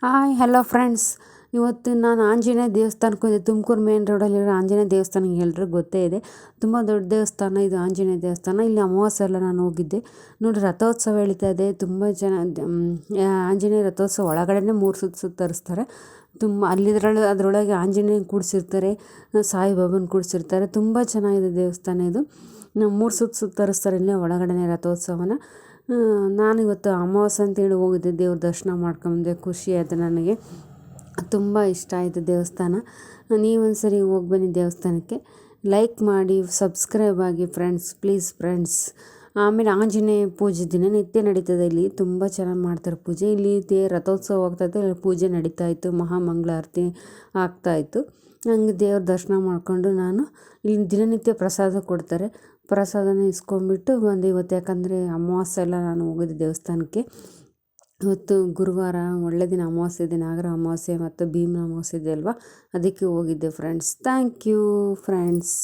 Hi hello friends. ಇವತ್ತು ನಾನು ಆಂಜನೇಯ ದೇವಸ್ಥಾನಕ್ಕೆ ಹೋದೆ. ತುಮಕೂರು ಮೇನ್ ರೋಡಲ್ಲಿರೋ ಆಂಜನೇಯ ದೇವಸ್ಥಾನ ಎಲ್ರಿಗೂ ಗೊತ್ತೇ ಇದೆ. ತುಂಬ ದೊಡ್ಡ ದೇವಸ್ಥಾನ ಇದು, ಆಂಜನೇಯ ದೇವಸ್ಥಾನ. ಇಲ್ಲಿ ಅಮಾವಾಸ್ಯೆ ಎಲ್ಲ ನಾನು ಹೋಗಿದ್ದೆ. ನೋಡಿ, ರಥೋತ್ಸವ ಎಳೀತಾ ಇದೆ. ತುಂಬ ಜನ ಆಂಜನೇಯ ರಥೋತ್ಸವ ಒಳಗಡೆನೇ 3 ಸುತ್ತು ತರಿಸ್ತಾರೆ. ತುಂಬ ಅದರೊಳಗೆ ಆಂಜನೇಯನ ಕೂಡಿಸಿರ್ತಾರೆ, ಸಾಯಿಬಾಬನ ಕೂಡಿಸಿರ್ತಾರೆ. ತುಂಬ ಚೆನ್ನಾಗಿದೆ ದೇವಸ್ಥಾನ ಇದು. 3 ಸುತ್ತು ತರಿಸ್ತಾರೆ ಇಲ್ಲೇ ಒಳಗಡೆನೇ ರಥೋತ್ಸವನ. ನಾನಿವತ್ತು ಅಮಾವಾಸ್ಯೆ ಅಂತೇಳಿ ಹೋಗಿದ್ದೆ, ದೇವ್ರ ದರ್ಶನ ಮಾಡ್ಕೊಂಬಂದೆ. ಖುಷಿ ಆಯಿತು ನನಗೆ, ತುಂಬ ಇಷ್ಟ ಆಯಿತು ದೇವಸ್ಥಾನ. ನೀವೊಂದ್ಸರಿ ಹೋಗಿ ಬನ್ನಿ ದೇವಸ್ಥಾನಕ್ಕೆ. ಲೈಕ್ ಮಾಡಿ, ಸಬ್ಸ್ಕ್ರೈಬ್ ಆಗಿ ಫ್ರೆಂಡ್ಸ್, ಪ್ಲೀಸ್ ಫ್ರೆಂಡ್ಸ್. ಆಮೇಲೆ ಆಂಜನೇಯ ಪೂಜೆ ದಿನನಿತ್ಯ ನಡೀತದೆ ಇಲ್ಲಿ. ತುಂಬ ಚೆನ್ನಾಗಿ ಮಾಡ್ತಾರೆ ಪೂಜೆ. ಇಲ್ಲಿ ರಥೋತ್ಸವ ಆಗ್ತಾಯಿತ್ತು, ಇಲ್ಲಿ ಪೂಜೆ ನಡೀತಾಯಿತ್ತು, ಮಹಾಮಂಗಳಾರತಿ ಆಗ್ತಾಯಿತ್ತು. ಹಂಗೆ ದೇವ್ರ ದರ್ಶನ ಮಾಡಿಕೊಂಡು ನಾನು ಇಲ್ಲಿ ದಿನನಿತ್ಯ ಪ್ರಸಾದ ಕೊಡ್ತಾರೆ. ಪ್ರಸಾದನ ಇಸ್ಕೊಂಡ್ಬಿಟ್ಟು ಬಂದು ಇವತ್ತು, ಯಾಕಂದರೆ ಅಮಾವಾಸ್ಯೆ ಎಲ್ಲ ನಾನು ಹೋಗಿದ್ದೆ ದೇವಸ್ಥಾನಕ್ಕೆ. ಇವತ್ತು ಗುರುವಾರ, ಒಳ್ಳೆ ದಿನ, ಅಮಾವಾಸ್ಯೆ ದಿನ, ನಾಗರ ಅಮಾವಾಸ್ಯೆ ಮತ್ತು ಭೀಮನ ಅಮಾವಾಸ್ಯೆ ಇದೆ ಅಲ್ವಾ, ಅದಕ್ಕೆ ಹೋಗಿದ್ದೆ ಫ್ರೆಂಡ್ಸ್. Thank you friends.